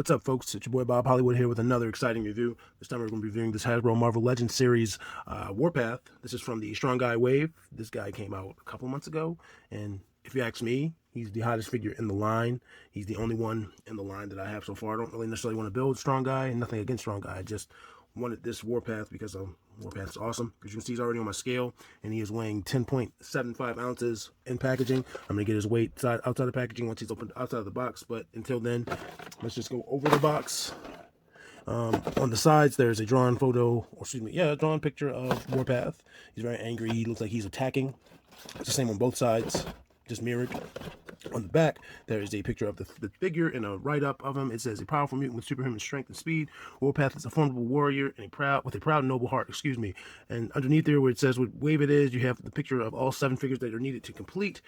What's up, folks? It's your boy Bob Hollywood here with another exciting review. This time we're going to be reviewing this Hasbro Marvel Legends series, Warpath. This is from the Strong Guy wave. This guy came out a couple months ago, and if you ask me, he's the hottest figure in the line. He's the only one in the line that I have so far. I don't really necessarily want to build Strong Guy, and nothing against Strong Guy. I just wanted this Warpath because Warpath is awesome. As you can see, he's already on my scale, and he is weighing 10.75 ounces in packaging. I'm going to get his weight outside the packaging once he's opened outside of the box, but until then, let's just go over the box. On the sides, there's a drawn photo, or excuse me, a drawn picture of Warpath. He's very angry. He looks like he's attacking. It's the same on both sides, just mirrored. On the back, there is a picture of the figure and a write-up of him. It says, a powerful mutant with superhuman strength and speed. Warpath is a formidable warrior and with a proud and noble heart, And underneath there, where it says what wave it is, you have the picture of all 7 figures that are needed to complete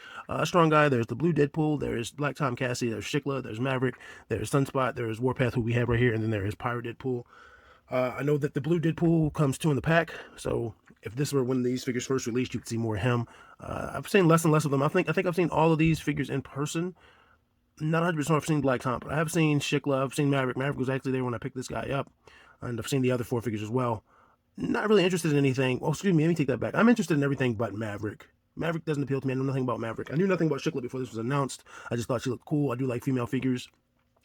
Strong Guy. There's the Blue Deadpool, there's Black Tom Cassie, there's Shikla, there's Maverick, there's Sunspot, there's Warpath, who we have right here, and then there is Pirate Deadpool. I know that the Blue Deadpool comes 2 in the pack, so if this were when these figures first released, you could see more of him. I've seen less and less of them. I think I've seen all of these figures in person. Not 100% I've seen Black Tom, but I have seen Shikla, I've seen Maverick. Maverick was actually there when I picked this guy up, and I've seen the other 4 figures as well. Not really interested in anything. Oh, excuse me, let me take that back. I'm interested in everything but Maverick. Maverick doesn't appeal to me. I know nothing about Maverick. I knew nothing about Shikla before this was announced. I just thought she looked cool. I do like female figures.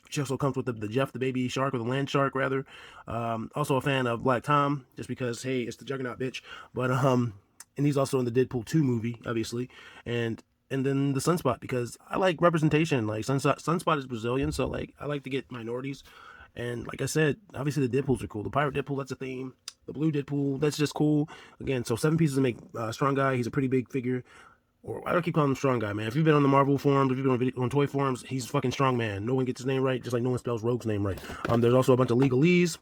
She also comes with the Jeff, the baby shark, or the land shark, rather. Also a fan of Black Tom, just because, hey, it's the Juggernaut, bitch. But, and he's also in the Deadpool 2 movie, obviously. And then the Sunspot, because I like representation. Like, Sunspot is Brazilian, so, like, I like to get minorities. And, like I said, obviously the Deadpools are cool. The Pirate Deadpool, that's a theme. The Blue Deadpool, that's just cool. Again, so 7 pieces to make Strong Guy. He's a pretty big figure. Or I don't keep calling him Strong Guy, man. If you've been on the Marvel forums, if you've been on toy forums, he's fucking Strong Man. No one gets his name right, just like no one spells Rogue's name right. There's also a bunch of legalese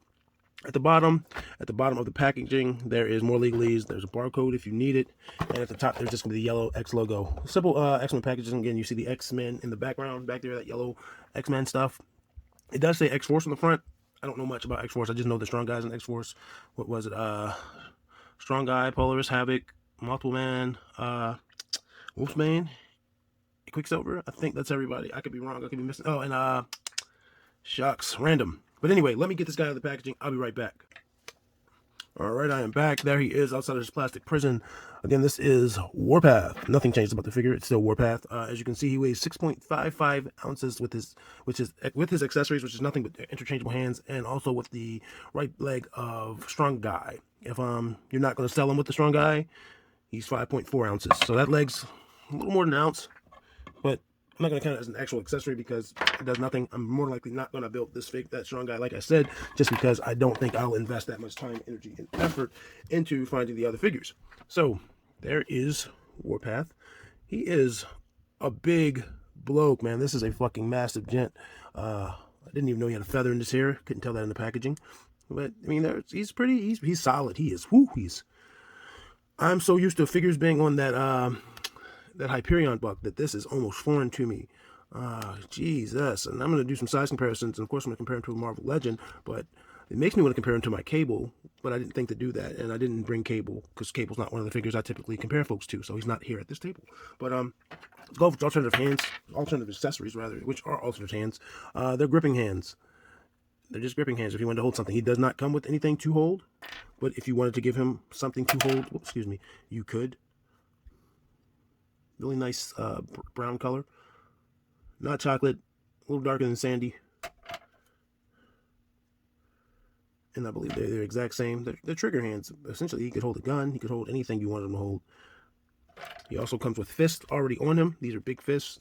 at the bottom. At the bottom of the packaging, there is more legalese. There's a barcode if you need it. And at the top, there's just going to be the yellow X logo. Simple X-Men packaging. Again, you see the X-Men in the background, back there, that yellow X-Men stuff. It does say X-Force on the front. I don't know much about X-Force. I just know the Strong Guy's in X-Force. What was it? Strong Guy, Polaris, Havoc, Multiple Man, Wolfsbane, Quicksilver. I think that's everybody. I could be wrong. I could be missing. Oh, and shucks, random. But anyway, let me get this guy out of the packaging. I'll be right back. All right, I am back. There he is outside of his plastic prison. Again, this is Warpath. Nothing changed about the figure. It's still Warpath. As you can see, he weighs 6.55 ounces with his accessories, which is nothing but interchangeable hands, and also with the right leg of Strong Guy. If you're not going to sell him with the Strong Guy, he's 5.4 ounces. So that leg's a little more than an ounce, but I'm not going to count it as an actual accessory because it does nothing. I'm more likely not going to build that Strong Guy, like I said, just because I don't think I'll invest that much time, energy, and effort into finding the other figures. So there is Warpath. He is a big bloke, man. This is a fucking massive gent. I didn't even know he had a feather in his hair. Couldn't tell that in the packaging. But, I mean, he's solid. He is. I'm so used to figures being on that Hyperion buck that this is almost foreign to me. Jesus. And I'm going to do some size comparisons, and of course I'm going to compare him to a Marvel Legend, but it makes me want to compare him to my Cable, but I didn't think to do that, and I didn't bring Cable, because Cable's not one of the figures I typically compare folks to, so he's not here at this table. But let's go with alternative accessories, rather, which are alternate hands. They're gripping hands. They're just gripping hands if you wanted to hold something. He does not come with anything to hold, but if you wanted to give him something to hold, you could. Really nice brown color. Not chocolate, a little darker than sandy. And I believe they're the exact same. They're trigger hands. Essentially, he could hold a gun. He could hold anything you wanted him to hold. He also comes with fists already on him. These are big fists.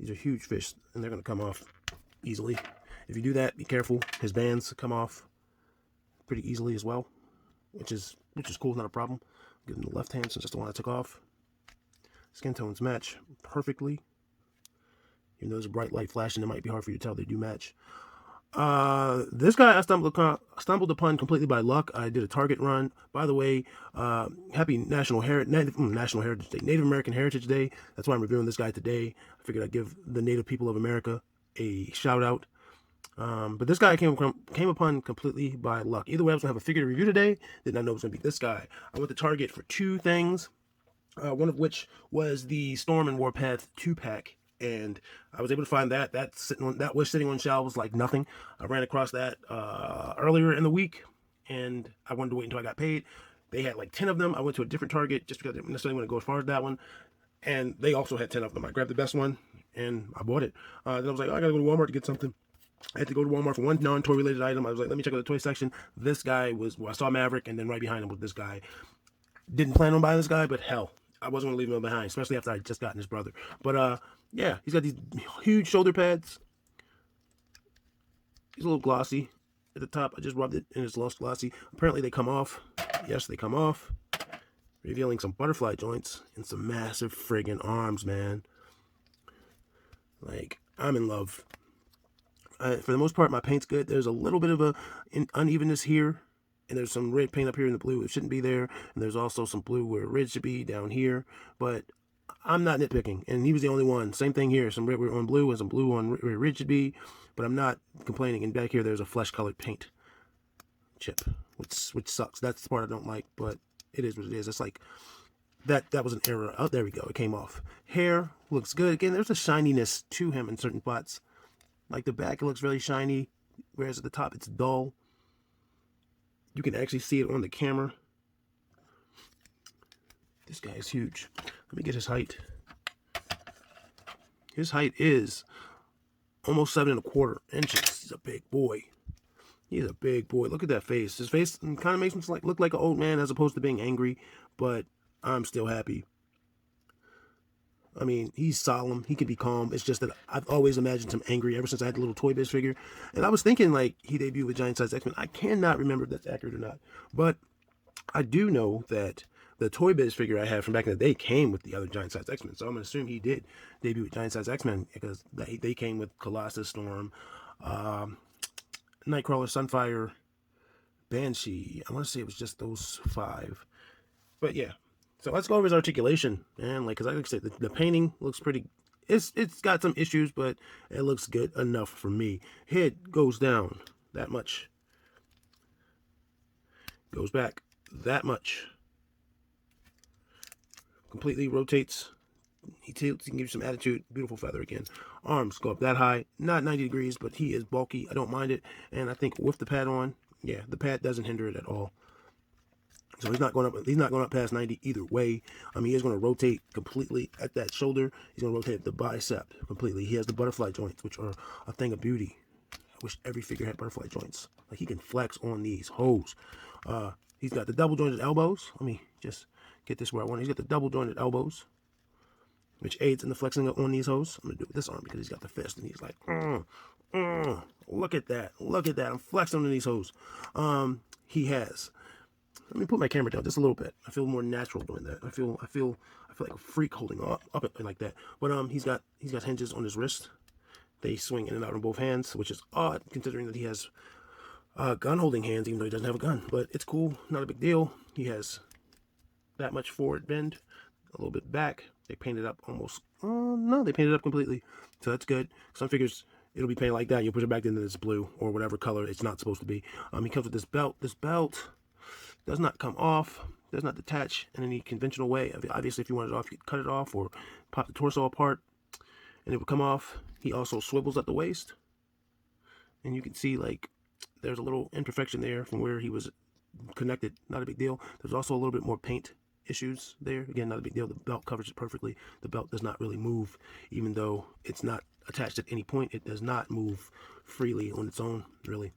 These are huge fists, and they're going to come off easily. If you do that, be careful. His bands come off pretty easily as well, which is cool, not a problem. Give him the left hand since that's the one I took off. Skin tones match perfectly. Even though there's a bright light flashing, it might be hard for you to tell they do match. This guy I stumbled upon completely by luck. I did a Target run. By the way, happy National Heritage Day, Native American Heritage Day. That's why I'm reviewing this guy today. I figured I'd give the Native people of America a shout out. But this guy I came upon completely by luck. Either way, I was going to have a figure to review today. Did not know it was going to be this guy. I went to Target for 2 things. One of which was the Storm and Warpath 2-pack. and I was able to find that. That was sitting on shelves like nothing. I ran across that earlier in the week, and I wanted to wait until I got paid. They had like 10 of them. I went to a different Target just because I didn't necessarily want to go as far as that one, and they also had 10 of them. I grabbed the best one, and I bought it. Then I was like, oh, I gotta go to Walmart to get something. I had to go to Walmart for one non-toy related item. I was like, let me check out the toy section. This guy was, well, I saw Maverick, and then right behind him was this guy. Didn't plan on buying this guy, but hell, I wasn't going to leave him behind, especially after I just gotten his brother. But yeah, he's got these huge shoulder pads. He's a little glossy at the top. I just rubbed it, and it's lost glossy. Apparently they come off. Yes, they come off. Revealing some butterfly joints and some massive friggin' arms, man. Like, I'm in love. For the most part, my paint's good. There's a little bit of a unevenness here, and there's some red paint up here in the blue. It shouldn't be there, and there's also some blue where red should be down here, but I'm not nitpicking, and he was the only one. Same thing here, some red on blue and some blue on where red should be, but I'm not complaining. And back here, there's a flesh-colored paint chip, which sucks. That's the part I don't like, but it is what it is. It's like, that was an error. Oh, there we go. It came off. Hair looks good. Again, there's a shininess to him in certain spots. Like the back, it looks really shiny, whereas at the top, it's dull. You can actually see it on the camera. This guy is huge. Let me get his height. His height is almost 7¼ inches. He's a big boy. He's a big boy. Look at that face. His face kind of makes him look like an old man as opposed to being angry, but I'm still happy. I mean, he's solemn. He can be calm. It's just that I've always imagined him angry ever since I had the little Toy Biz figure. And I was thinking, like, he debuted with Giant Size X-Men. I cannot remember if that's accurate or not. But I do know that the Toy Biz figure I had from back in the day came with the other Giant Size X-Men. So I'm going to assume he did debut with Giant Size X-Men because they came with Colossus, Storm, Nightcrawler, Sunfire, Banshee. I want to say it was just those 5. But yeah. So let's go over his articulation, man. Like, cause like I said, the painting looks pretty. It's got some issues, but it looks good enough for me. Head goes down that much. Goes back that much. Completely rotates. He tilts. He can give you some attitude. Beautiful feather again. Arms go up that high. Not 90 degrees, but he is bulky. I don't mind it. And I think with the pad on, yeah, the pad doesn't hinder it at all. So he's not going up. He's not going up past 90 either way. He is going to rotate completely at that shoulder. He's going to rotate the bicep completely. He has the butterfly joints, which are a thing of beauty. I wish every figure had butterfly joints. Like, he can flex on these hoes. He's got the double jointed elbows. Let me just get this where I want. He's got the double jointed elbows, which aids in the flexing on these hoes. I'm gonna do it with this arm because he's got the fist, and he's like, look at that, look at that. I'm flexing on these hoes. He has. Let me put my camera down just a little bit. I feel more natural doing that. I feel like a freak holding up it like that. But he's got hinges on his wrist. They swing in and out on both hands, which is odd considering that he has gun holding hands, even though he doesn't have a gun. But it's cool, not a big deal. He has that much forward bend, a little bit back. They painted up almost. No, they painted up completely, so that's good. Some figures it'll be painted like that. You push it back into this blue or whatever color it's not supposed to be. He comes with this belt. This belt does not come off, does not detach in any conventional way. Obviously, if you want it off, you could cut it off or pop the torso apart, and it would come off. He also swivels at the waist, and you can see, like, there's a little imperfection there from where he was connected. Not a big deal. There's also a little bit more paint issues there. Again, not a big deal. The belt covers it perfectly. The belt does not really move, even though it's not attached at any point. It does not move freely on its own, really.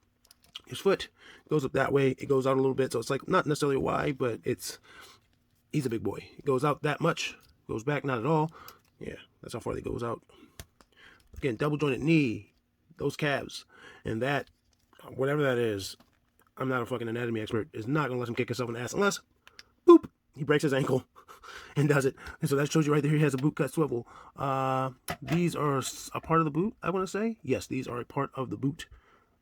His foot goes up that way. It goes out a little bit, so it's like not necessarily a Y, but he's a big boy. It goes out that much, goes back not at all. Yeah, that's how far it goes out. Again, double jointed knee, those calves, and that, whatever that is, I'm not a fucking anatomy expert, is not gonna let him kick himself in the ass unless, boop, he breaks his ankle and does it. And so that shows you right there. He has a boot cut swivel. These are a part of the boot, I want to say. Yes, these are a part of the boot.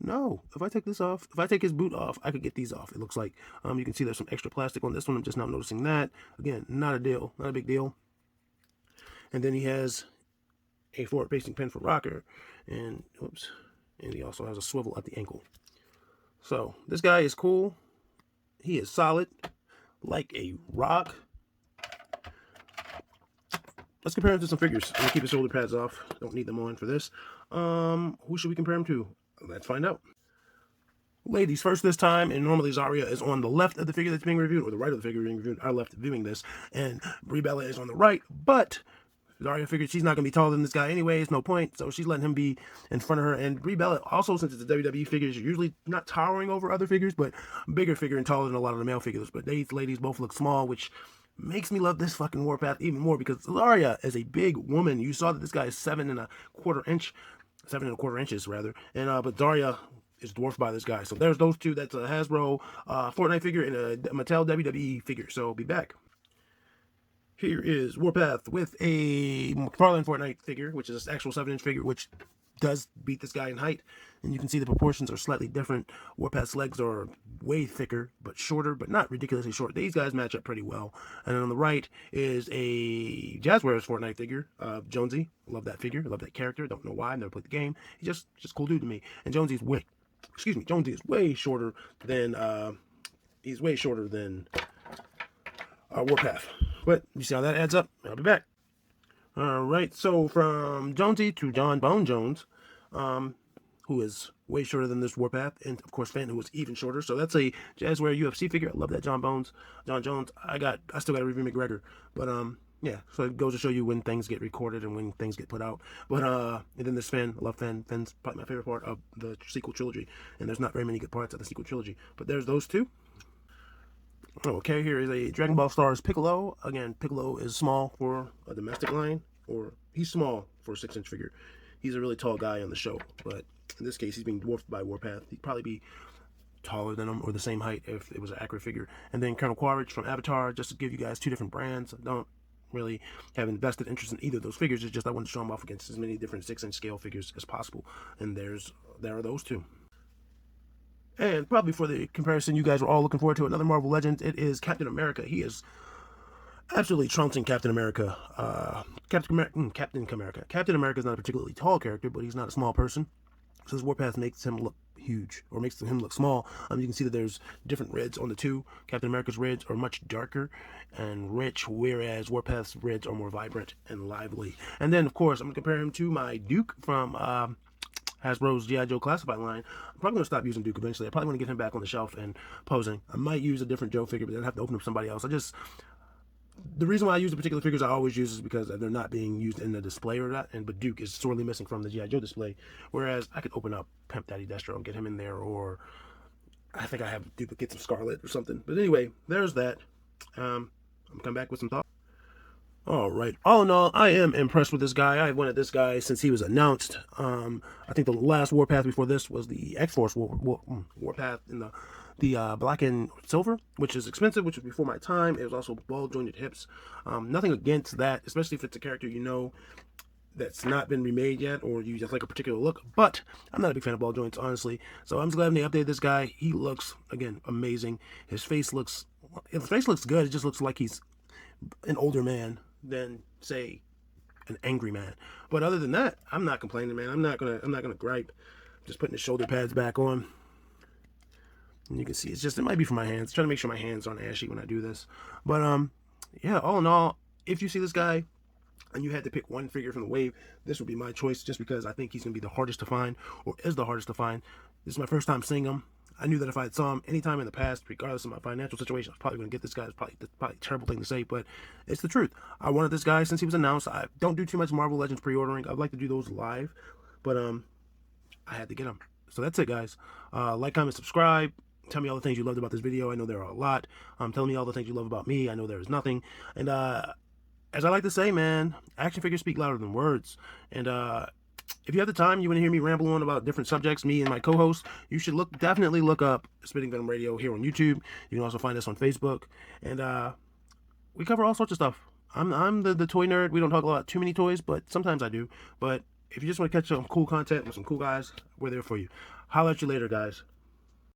No, if I take this off, if I take his boot off, I could get these off. It looks like, you can see there's some extra plastic on this one. I'm just now noticing that. Again, not a deal, not a big deal. And then he has a forward-facing pin for rocker, and oops, and he also has a swivel at the ankle. So this guy is cool. He is solid, like a rock. let's compare him to some figures. I'm gonna keep his shoulder pads off. Don't need them on for this. Who should we compare him to? Let's find out. Ladies first this time, and normally Zarya is on the left of the figure that's being reviewed, or the right of the figure being reviewed. I left viewing this, and Brie Bella is on the right, but Zarya figured she's not going to be taller than this guy anyway. It's no point, so she's letting him be in front of her. And Brie Bella, also, since it's a WWE figure, is usually not towering over other figures, but bigger figure and taller than a lot of the male figures. But these ladies both look small, which makes me love this fucking Warpath even more, because Zarya is a big woman. You saw that this guy is 7 1/4 inches rather, and but Zarya is dwarfed by this guy. So there's those two. That's a Hasbro Fortnite figure and a Mattel WWE figure. So be back. Here is Warpath with a McFarlane Fortnite figure, which is an actual 7-inch figure, which does beat this guy in height. And you can see the proportions are slightly different. Warpath's legs are way thicker, but shorter, but not ridiculously short. These guys match up pretty well. And then on the right is a Jazzwares Fortnite figure of Jonesy. Love that figure. Love that character. Don't know why. I've never played the game. He's just a cool dude to me. And Jonesy is way shorter than Warpath. But you see how that adds up? I'll be back. Alright, so from Jonesy to John Bone Jones, who is way shorter than this Warpath, and of course Fenton, who was even shorter. So that's a Jazzware UFC figure. I love that John Jones. I still got to review McGregor, but yeah. So it goes to show you when things get recorded and when things get put out. But and then this Fenn. I love Fenn. Fenn's probably my favorite part of the sequel trilogy, and there's not very many good parts of the sequel trilogy. But there's those two. Okay, here is a Dragon Ball Stars Piccolo. Again, Piccolo is small for a domestic line, or he's small for a 6-inch figure. He's a really tall guy on the show, but in this case, he's being dwarfed by Warpath. He'd probably be taller than him, or the same height if it was an accurate figure. And then Colonel Quaritch from Avatar, just to give you guys two different brands. I don't really have invested interest in either of those figures. It's just I want to show them off against as many different 6-inch scale figures as possible. And there are those two. And probably for the comparison you guys were all looking forward to, another Marvel Legend, it is Captain America. He is absolutely trouncing Captain America. Captain America is not a particularly tall character, but he's not a small person. So this Warpath makes him look huge, or makes him look small. You can see that there's different reds on the two. Captain America's reds are much darker and rich, whereas Warpath's reds are more vibrant and lively. And then, of course, I'm going to compare him to my Duke from Hasbro's G.I. Joe Classified line. I'm probably going to stop using Duke eventually. I probably want to get him back on the shelf and posing. I might use a different Joe figure, but then I have to open up somebody else. The reason why I use the particular figures I always use is because they're not being used in the display or not, but Duke is sorely missing from the G.I. Joe display, whereas I could open up Pimp Daddy Destro and get him in there, or I think I have duplicates of Scarlet or something. But anyway, there's that. I'm coming back with some thoughts. Alright, all in all, I am impressed with this guy. I've wanted this guy since he was announced. I think the last Warpath before this was the X-Force Warpath in the black and silver, which is expensive, which was before my time. It was also ball-jointed hips. Nothing against that, especially if it's a character you know that's not been remade yet, or you just like a particular look. But I'm not a big fan of ball joints, honestly. So I'm just glad they updated this guy. He looks, again, amazing. His face looks good. It just looks like he's an older man than, say, an angry man. But other than that, I'm not complaining, man. I'm not gonna gripe. Just putting the shoulder pads back on. And you can see it might be for my hands. Trying to make sure my hands aren't ashy when I do this. But yeah, all in all, if you see this guy and you had to pick one figure from the wave, this would be my choice, just because I think he's gonna be the hardest to find, or is the hardest to find. This is my first time seeing him. I knew that if I had saw him anytime in the past, regardless of my financial situation, I was probably going to get this guy. It's probably a terrible thing to say, but it's the truth. I wanted this guy since he was announced. I don't do too much Marvel Legends pre-ordering. I'd like to do those live, but I had to get him. So that's it, guys. Like, comment, subscribe. Tell me all the things you loved about this video. I know there are a lot. Tell me all the things you love about me. I know there is nothing. And as I like to say, man, action figures speak louder than words. And if you have the time, you want to hear me ramble on about different subjects, me and my co-host, you should definitely look up Spitting Venom Radio here on YouTube. You can also find us on Facebook, and we cover all sorts of stuff. I'm the toy nerd. We don't talk about too many toys, but sometimes I do. But if you just want to catch some cool content with some cool guys, we're there for you. Holler at you later, guys.